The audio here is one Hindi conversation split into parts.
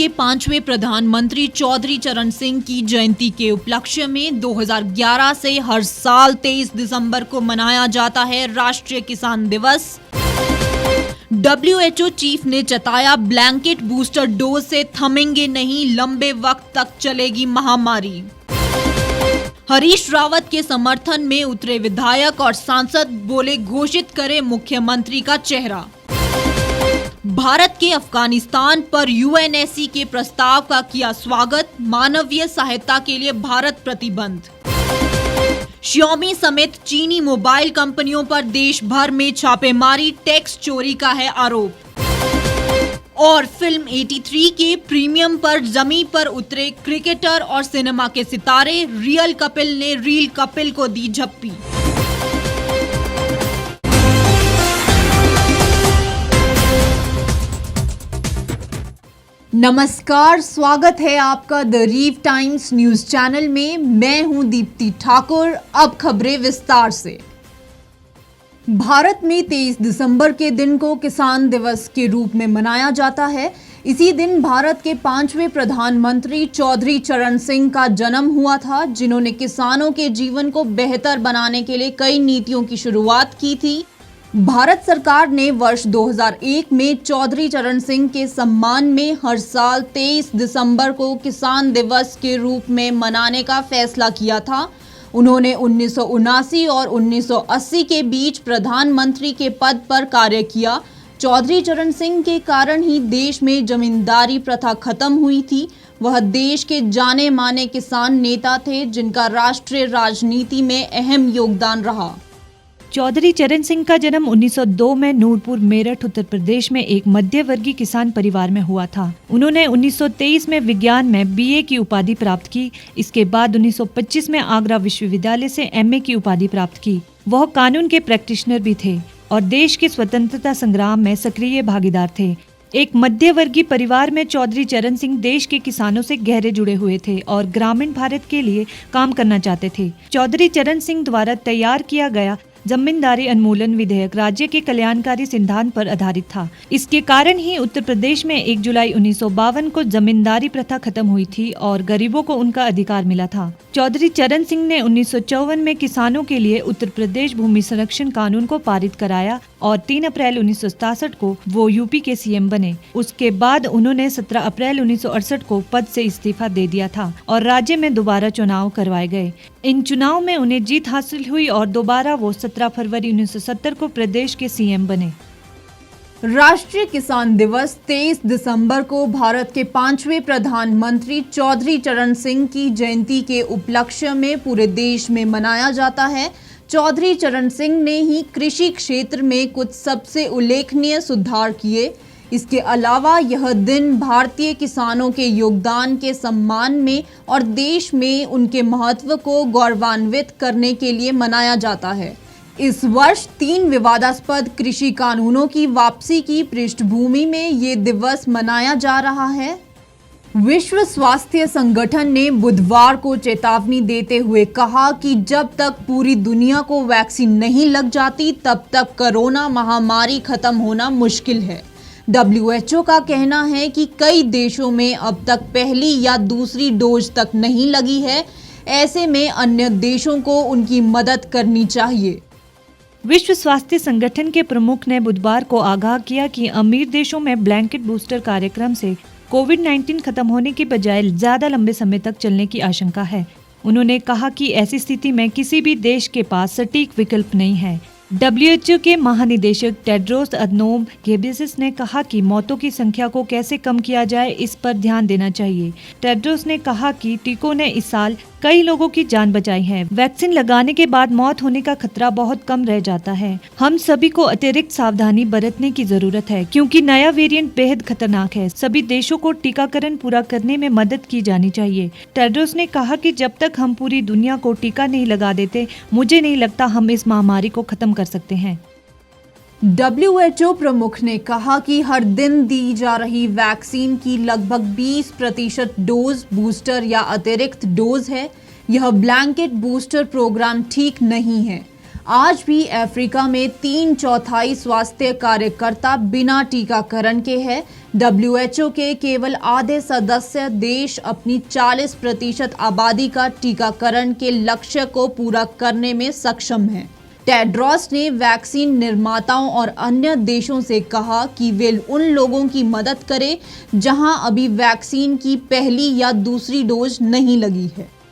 के 5वें प्रधानमंत्री चौधरी चरण सिंह की जयंती के उपलक्ष्य में 2011 से हर साल 23 दिसंबर को मनाया जाता है राष्ट्रीय किसान दिवस। WHO चीफ ने जताया ब्लैंकेट बूस्टर डोज से थमेंगे नहीं, लंबे वक्त तक चलेगी महामारी। हरीश रावत के समर्थन में उतरे विधायक और सांसद, बोले घोषित करे मुख्यमंत्री का चेहरा। भारत के अफगानिस्तान पर UNSC के प्रस्ताव का किया स्वागत, मानवीय सहायता के लिए भारत प्रतिबद्ध। Xiaomi समेत चीनी मोबाइल कंपनियों पर देश भर में छापेमारी, टैक्स चोरी का है आरोप। और फिल्म 83 के प्रीमियम पर जमी पर उतरे क्रिकेटर और सिनेमा के सितारे, रियल कपिल ने रील कपिल को दी झप्पी। नमस्कार, स्वागत है आपका द रीव टाइम्स न्यूज चैनल में। मैं हूं दीप्ति ठाकुर। अब खबरें विस्तार से। भारत में 23 दिसंबर के दिन को किसान दिवस के रूप में मनाया जाता है। इसी दिन भारत के 5वें प्रधानमंत्री चौधरी चरण सिंह का जन्म हुआ था, जिन्होंने किसानों के जीवन को बेहतर बनाने के लिए कई नीतियों की शुरुआत की थी। भारत सरकार ने वर्ष 2001 में चौधरी चरण सिंह के सम्मान में हर साल 23 दिसंबर को किसान दिवस के रूप में मनाने का फैसला किया था। उन्होंने 1979 और 1980 के बीच प्रधानमंत्री के पद पर कार्य किया। चौधरी चरण सिंह के कारण ही देश में जमींदारी प्रथा खत्म हुई थी। वह देश के जाने माने किसान नेता थे, जिनका राष्ट्रीय राजनीति में अहम योगदान रहा। चौधरी चरण सिंह का जन्म 1902 में नूरपुर, मेरठ, उत्तर प्रदेश में एक मध्य वर्गीय किसान परिवार में हुआ था। उन्होंने 1923 में विज्ञान में BA की उपाधि प्राप्त की। इसके बाद 1925 में आगरा विश्वविद्यालय से MA की उपाधि प्राप्त की। वह कानून के प्रैक्टिशनर भी थे और देश के स्वतंत्रता संग्राम में सक्रिय भागीदार थे। एक मध्य वर्गीय परिवार में चौधरी चरण सिंह देश के किसानों से गहरे जुड़े हुए थे और ग्रामीण भारत के लिए काम करना चाहते थे। चौधरी चरण सिंह द्वारा तैयार किया गया जमींदारी उन्मूलन विधेयक राज्य के कल्याणकारी सिद्धांत पर आधारित था। इसके कारण ही उत्तर प्रदेश में 1 जुलाई 1952 को जमींदारी प्रथा खत्म हुई थी और गरीबों को उनका अधिकार मिला था। चौधरी चरण सिंह ने 1954 में किसानों के लिए उत्तर प्रदेश भूमि संरक्षण कानून को पारित कराया और 3 अप्रैल 1967 को वो यूपी के CM बने। उसके बाद उन्होंने 17 अप्रैल 1968 को पद से इस्तीफा दे दिया था और राज्य में दोबारा चुनाव करवाए गए। इन चुनाव में उन्हें जीत हासिल हुई और दोबारा वो 17 फरवरी 1970 को प्रदेश के CM बने। राष्ट्रीय किसान दिवस 23 दिसंबर को भारत के 5वें प्रधानमंत्री चौधरी चरण सिंह की जयंती के उपलक्ष्य में पूरे देश में मनाया जाता है। चौधरी चरण सिंह ने ही कृषि क्षेत्र में कुछ सबसे उल्लेखनीय सुधार किए। इसके अलावा यह दिन भारतीय किसानों के योगदान के सम्मान में और देश में उनके महत्व को गौरवान्वित करने के लिए मनाया जाता है। इस वर्ष 3 विवादास्पद कृषि कानूनों की वापसी की पृष्ठभूमि में ये दिवस मनाया जा रहा है। विश्व स्वास्थ्य संगठन ने बुधवार को चेतावनी देते हुए कहा कि जब तक पूरी दुनिया को वैक्सीन नहीं लग जाती, तब तक कोरोना महामारी खत्म होना मुश्किल है। WHO का कहना है कि कई देशों में अब तक पहली या दूसरी डोज तक नहीं लगी है। ऐसे में अन्य देशों को उनकी मदद करनी चाहिए। विश्व स्वास्थ्य संगठन के प्रमुख ने बुधवार को आगाह किया कि अमीर देशों में ब्लैंकेट बूस्टर कार्यक्रम से कोविड-19 खत्म होने की बजाय ज्यादा लंबे समय तक चलने की आशंका है। उन्होंने कहा कि ऐसी स्थिति में किसी भी देश के पास सटीक विकल्प नहीं है। WHO के महानिदेशक टेड्रोस अधनोम घेब्रेयेसस ने कहा कि मौतों की संख्या को कैसे कम किया जाए, इस पर ध्यान देना चाहिए। टेड्रोस ने कहा कि टीकों ने इस साल कई लोगों की जान बचाई है। वैक्सीन लगाने के बाद मौत होने का खतरा बहुत कम रह जाता है। हम सभी को अतिरिक्त सावधानी बरतने की जरूरत है, क्योंकि नया वेरिएंट बेहद खतरनाक है। सभी देशों को टीकाकरण पूरा करने में मदद की जानी चाहिए। टेड्रोस ने कहा कि जब तक हम पूरी दुनिया को टीका नहीं लगा देते, मुझे नहीं लगता हम इस महामारी को खत्म कर सकते हैं। WHO प्रमुख ने कहा कि हर दिन दी जा रही वैक्सीन की लगभग 20% डोज बूस्टर या अतिरिक्त डोज है। यह ब्लैंकेट बूस्टर प्रोग्राम ठीक नहीं है। आज भी अफ्रीका में 3/4 स्वास्थ्य कार्यकर्ता बिना टीकाकरण के हैं। WHO के केवल आधे सदस्य देश अपनी 40% आबादी का टीकाकरण के लक्ष्य को पूरा करने में सक्षम हैं। टेड्रोस ने वैक्सीन निर्माताओं और अन्य देशों से कहा कि वे उन लोगों की मदद करें जहां अभी वैक्सीन की पहली या दूसरी डोज नहीं लगी है।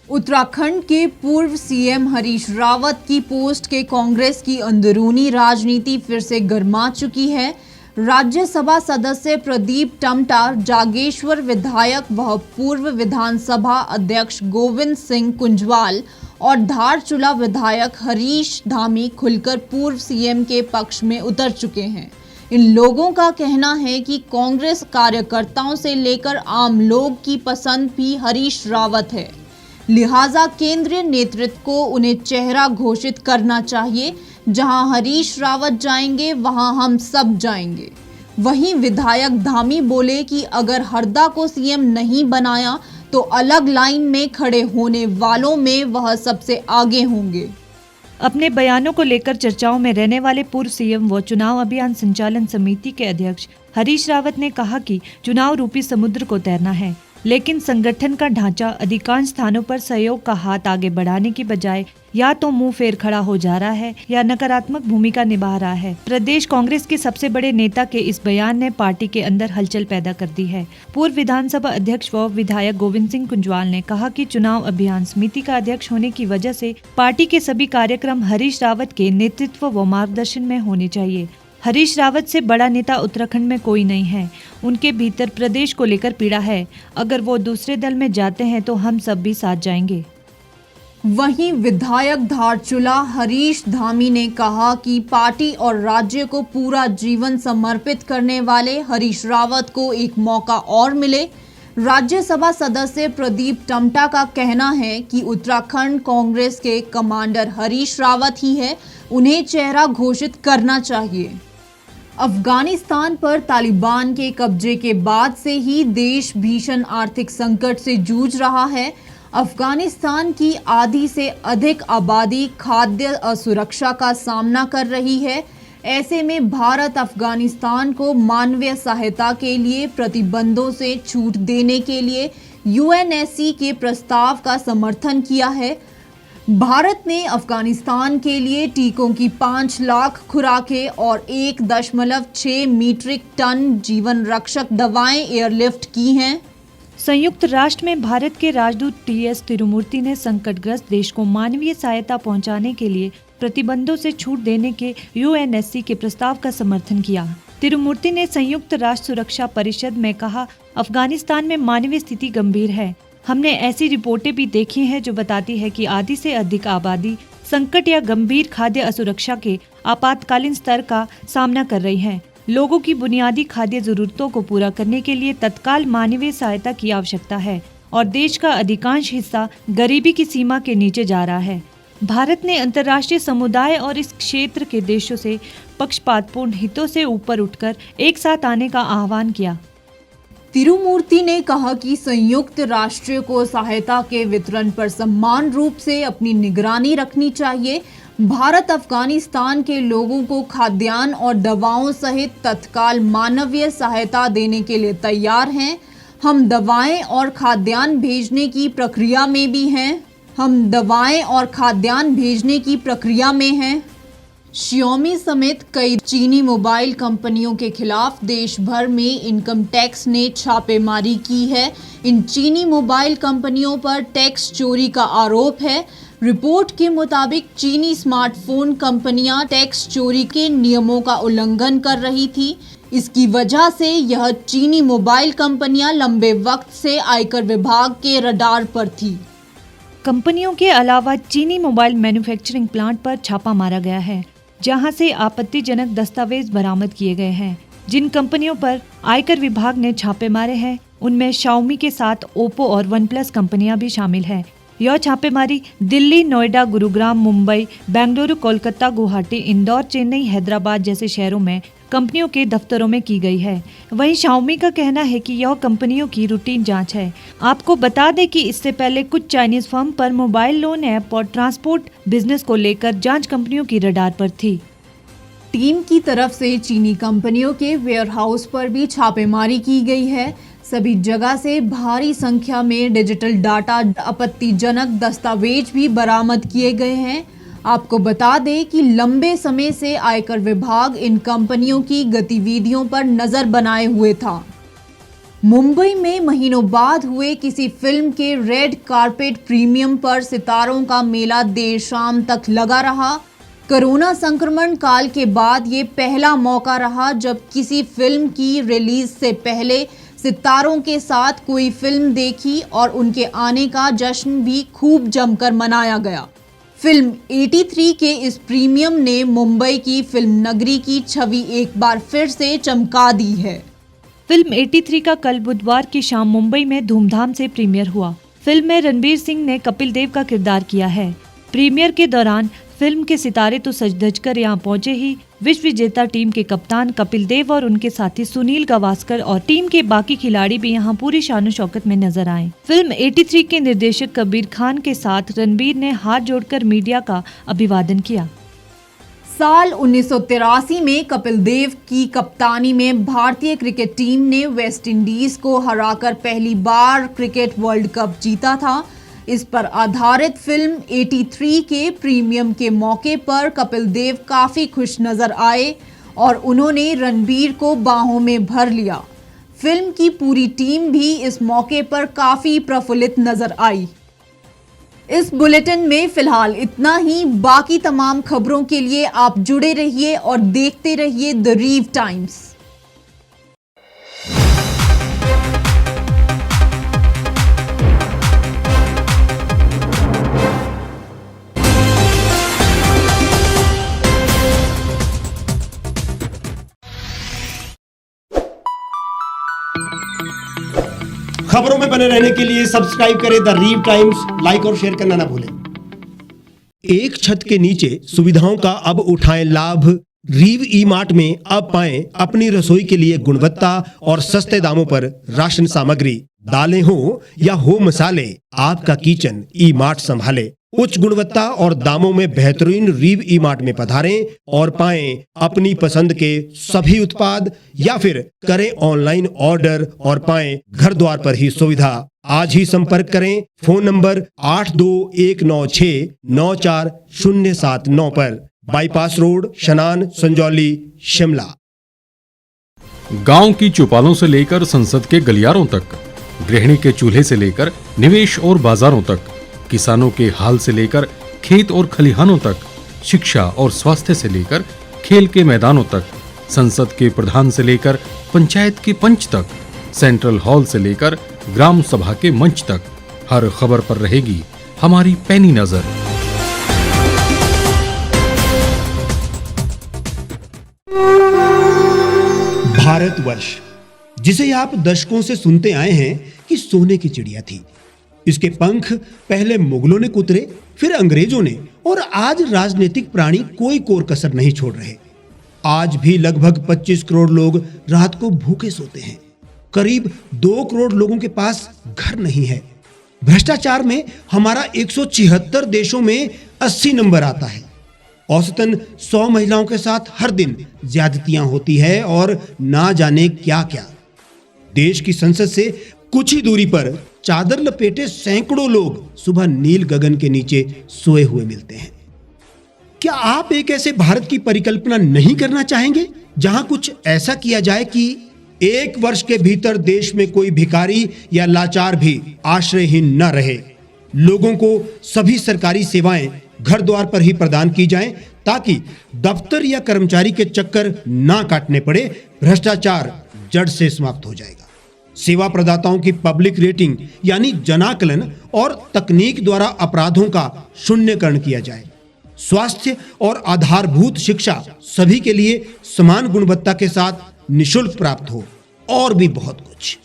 उत्तराखंड के पूर्व सीएम हरीश रावत की पोस्ट के कांग्रेस की अंदरूनी राजनीति फिर से गर्मा चुकी है। राज्यसभा सदस्य प्रदीप टमटा, जागेश्वर विधायक व पूर्व विधानसभा अध्यक्ष गोविंद सिंह कुंजवाल और धारचूला विधायक हरीश धामी खुलकर पूर्व सीएम के पक्ष में उतर चुके हैं। इन लोगों का कहना है कि कांग्रेस कार्यकर्ताओं से लेकर आम लोग की पसंद भी हरीश रावत है, लिहाजा केंद्रीय नेतृत्व को उन्हें चेहरा घोषित करना चाहिए। जहां हरीश रावत जाएंगे वहां हम सब जाएंगे। वहीं विधायक धामी बोले कि अगर हरदा को सीएम नहीं बनाया तो अलग लाइन में खड़े होने वालों में वह सबसे आगे होंगे। अपने बयानों को लेकर चर्चाओं में रहने वाले पूर्व सीएम व चुनाव अभियान संचालन समिति के अध्यक्ष हरीश रावत ने कहा कि चुनाव रूपी समुद्र को तैरना है, लेकिन संगठन का ढांचा अधिकांश स्थानों पर सहयोग का हाथ आगे बढ़ाने की बजाय या तो मुंह फेर खड़ा हो जा रहा है या नकारात्मक भूमिका निभा रहा है। प्रदेश कांग्रेस के सबसे बड़े नेता के इस बयान ने पार्टी के अंदर हलचल पैदा कर दी है। पूर्व विधानसभा अध्यक्ष व विधायक गोविंद सिंह कुंजवाल ने कहा कि चुनाव अभियान समिति का अध्यक्ष होने की वजह से पार्टी के सभी कार्यक्रम हरीश रावत के नेतृत्व व मार्गदर्शन में होने चाहिए। हरीश रावत से बड़ा नेता उत्तराखंड में कोई नहीं है। उनके भीतर प्रदेश को लेकर पीड़ा है। अगर वो दूसरे दल में जाते हैं तो हम सब भी साथ जाएंगे। वहीं विधायक धारचूला हरीश धामी ने कहा कि पार्टी और राज्य को पूरा जीवन समर्पित करने वाले हरीश रावत को एक मौका और मिले। राज्यसभा सदस्य प्रदीप टमटा का कहना है कि उत्तराखंड कांग्रेस के कमांडर हरीश रावत ही है, उन्हें चेहरा घोषित करना चाहिए। अफगानिस्तान पर तालिबान के कब्जे के बाद से ही देश भीषण आर्थिक संकट से जूझ रहा है। अफगानिस्तान की आधी से अधिक आबादी खाद्य असुरक्षा का सामना कर रही है। ऐसे में भारत अफगानिस्तान को मानवीय सहायता के लिए प्रतिबंधों से छूट देने के लिए यूएनएससी के प्रस्ताव का समर्थन किया है। भारत ने अफगानिस्तान के लिए टीकों की 5 लाख खुराकें और 1.6 मीट्रिक टन जीवन रक्षक दवाएं एयरलिफ्ट की हैं। संयुक्त राष्ट्र में भारत के राजदूत टीएस तिरुमूर्ति ने संकटग्रस्त देश को मानवीय सहायता पहुंचाने के लिए प्रतिबंधों से छूट देने के यूएनएससी के प्रस्ताव का समर्थन किया। तिरुमूर्ति ने संयुक्त राष्ट्र सुरक्षा परिषद में कहा, अफगानिस्तान में मानवीय स्थिति गंभीर है। हमने ऐसी रिपोर्टें भी देखी हैं जो बताती है कि आधी से अधिक आबादी संकट या गंभीर खाद्य असुरक्षा के आपातकालीन स्तर का सामना कर रही है। लोगों की बुनियादी खाद्य जरूरतों को पूरा करने के लिए तत्काल मानवीय सहायता की आवश्यकता है और देश का अधिकांश हिस्सा गरीबी की सीमा के नीचे जा रहा है। भारत ने अंतर्राष्ट्रीय समुदाय और इस क्षेत्र के देशों से पक्षपातपूर्ण हितों से ऊपर उठकर एक साथ आने का आह्वान किया। तिरुमूर्ति ने कहा कि संयुक्त राष्ट्र को सहायता के वितरण पर समान रूप से अपनी निगरानी रखनी चाहिए। भारत अफगानिस्तान के लोगों को खाद्यान्न और दवाओं सहित तत्काल मानवीय सहायता देने के लिए तैयार हैं। हम दवाएं और खाद्यान्न भेजने की प्रक्रिया में हैं। Xiaomi समेत कई चीनी मोबाइल कंपनियों के खिलाफ देश भर में इनकम टैक्स ने छापेमारी की है। इन चीनी मोबाइल कंपनियों पर टैक्स चोरी का आरोप है। रिपोर्ट के मुताबिक चीनी स्मार्टफोन कंपनियां टैक्स चोरी के नियमों का उल्लंघन कर रही थी। इसकी वजह से यह चीनी मोबाइल कंपनियां लंबे वक्त से आयकर विभाग के रडार पर थी। कंपनियों के अलावा चीनी मोबाइल मैन्युफैक्चरिंग प्लांट पर छापा मारा गया है, जहां से आपत्तिजनक दस्तावेज बरामद किए गए हैं। जिन कंपनियों पर आयकर विभाग ने छापे मारे हैं उनमें Xiaomi के साथ ओप्पो और OnePlus कंपनियां भी शामिल हैं। यह छापेमारी दिल्ली, नोएडा, गुरुग्राम, मुंबई, बेंगलुरु, कोलकाता, गुवाहाटी, इंदौर, चेन्नई, हैदराबाद जैसे शहरों में कंपनियों के दफ्तरों में की गई है। वहीं Xiaomi का कहना है कि यह कंपनियों की रूटीन जांच है। आपको बता दें कि इससे पहले कुछ चाइनीज फर्म पर मोबाइल लोन ऐप और ट्रांसपोर्ट बिजनेस को लेकर जांच कंपनियों की रडार पर थी। टीम की तरफ से चीनी कंपनियों के वेयरहाउस पर भी छापेमारी की गई है। सभी जगह से भारी संख्या में डिजिटल डाटा, आपत्तिजनक दस्तावेज भी बरामद किए गए हैं। आपको बता दें कि लंबे समय से आयकर विभाग इन कंपनियों की गतिविधियों पर नजर बनाए हुए था। मुंबई में महीनों बाद हुए किसी फिल्म के रेड कारपेट प्रीमियम पर सितारों का मेला देर शाम तक लगा रहा। कोरोना संक्रमण काल के बाद ये पहला मौका रहा जब किसी फिल्म की रिलीज से पहले सितारों के साथ कोई फिल्म देखी और उनके आने का जश्न भी खूब जमकर मनाया गया। फिल्म 83 के इस प्रीमियम ने मुंबई की फिल्म नगरी की छवि एक बार फिर से चमका दी है। फिल्म 83 का कल बुधवार की शाम मुंबई में धूमधाम से प्रीमियर हुआ। फिल्म में रणबीर सिंह ने कपिल देव का किरदार किया है। प्रीमियर के दौरान फिल्म के सितारे तो सज धज कर यहाँ पहुंचे ही, विश्व विजेता टीम के कप्तान कपिल देव और उनके साथी सुनील गावस्कर और टीम के बाकी खिलाड़ी भी यहाँ पूरी शान शौकत में नजर आए। फिल्म 83 के निर्देशक कबीर खान के साथ रणबीर ने हाथ जोड़कर मीडिया का अभिवादन किया। साल 1983 में कपिल देव की कप्तानी में भारतीय क्रिकेट टीम ने वेस्ट इंडीज को हराकर पहली बार क्रिकेट वर्ल्ड कप जीता था। इस पर आधारित फिल्म 83 के प्रीमियम के मौके पर कपिल देव काफी खुश नजर आए और उन्होंने रणबीर को बाहों में भर लिया। फिल्म की पूरी टीम भी इस मौके पर काफी प्रफुल्लित नजर आई। इस बुलेटिन में फिलहाल इतना ही। बाकी तमाम खबरों के लिए आप जुड़े रहिए और देखते रहिए द रीव टाइम्स। खबरों में बने रहने के लिए सब्सक्राइब करें द रीव टाइम्स, लाइक और शेयर करना ना भूलें। एक छत के नीचे सुविधाओं का अब उठाएं लाभ। रीव ई मार्ट में अब पाएं अपनी रसोई के लिए गुणवत्ता और सस्ते दामों पर राशन सामग्री। दालें हो या हो मसाले, आपका किचन ई मार्ट संभाले। उच्च गुणवत्ता और दामों में बेहतरीन रीव ई मार्ट में पधारें और पाएं अपनी पसंद के सभी उत्पाद, या फिर करें ऑनलाइन ऑर्डर और पाएं घर द्वार पर ही सुविधा। आज ही संपर्क करें फोन नंबर 8219694079 पर, बाईपास रोड, शनान, संजौली, शिमला। गांव की चौपालों से लेकर संसद के गलियारों तक, गृहिणी के चूल्हे से लेकर निवेश और बाजारों तक, किसानों के हाल से लेकर खेत और खलिहानों तक, शिक्षा और स्वास्थ्य से लेकर खेल के मैदानों तक, संसद के प्रधान से लेकर पंचायत के पंच तक, सेंट्रल हॉल से लेकर ग्राम सभा के मंच तक, हर खबर पर रहेगी हमारी पैनी नजर। भारतवर्ष, जिसे आप दशकों से सुनते आए हैं कि सोने की चिड़िया थी। इसके पंख पहले मुगलों ने कुतरे, फिर अंग्रेजों ने, और आज राजनीतिक प्राणी कोई कोर कसर नहीं छोड़ रहे। आज भी लगभग 25 करोड़ लोग रात को भूखे सोते हैं। करीब 2 करोड़ लोगों के पास घर नहीं है। भ्रष्टाचार में हमारा 176 देशों में 80 नंबर आता है। औसतन 100 महिलाओं के साथ हर दिन ज्यादतियां होती है और ना जाने क्या क्या। देश की संसद से कुछ ही दूरी पर चादर लपेटे सैकड़ों लोग सुबह नील गगन के नीचे सोए हुए मिलते हैं। क्या आप एक ऐसे भारत की परिकल्पना नहीं करना चाहेंगे जहां कुछ ऐसा किया जाए कि 1 वर्ष के भीतर देश में कोई भिखारी या लाचार भी आश्रयहीन न रहे? लोगों को सभी सरकारी सेवाएं घर द्वार पर ही प्रदान की जाएं, ताकि दफ्तर या कर्मचारी के चक्कर ना काटने पड़े। भ्रष्टाचार जड़ से समाप्त हो जाएगा। सेवा प्रदाताओं की पब्लिक रेटिंग यानी जनाकलन और तकनीक द्वारा अपराधों का शून्यकरण किया जाए। स्वास्थ्य और आधारभूत शिक्षा सभी के लिए समान गुणवत्ता के साथ निःशुल्क प्राप्त हो, और भी बहुत कुछ।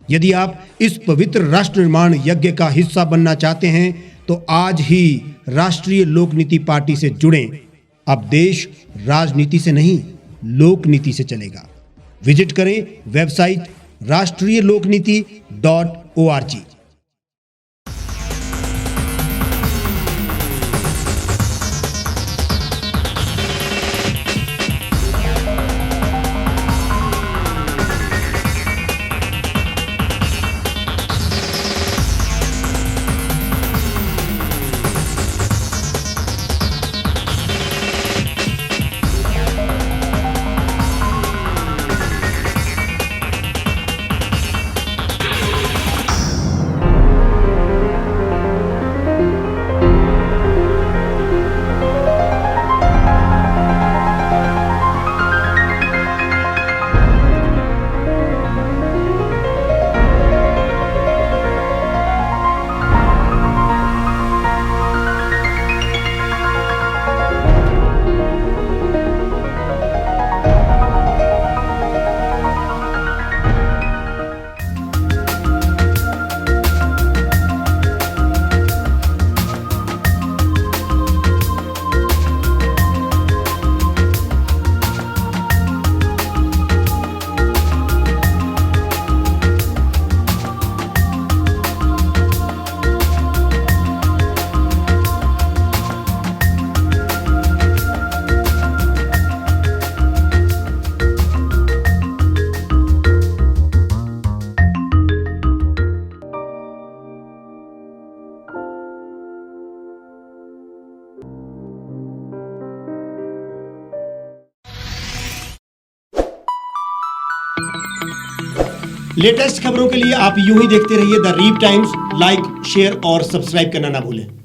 यदि आप इस पवित्र राष्ट्र निर्माण यज्ञ का हिस्सा बनना चाहते हैं तो आज ही राष्ट्रीय लोक नीति पार्टी से जुड़ें। अब देश राजनीति से नहीं, लोक नीति से चलेगा। विजिट करें वेबसाइट rashtriyalokniti.org। लेटेस्ट खबरों के लिए आप यूं ही देखते रहिए the reap times. Like, share और सब्सक्राइब करना ना भूलें।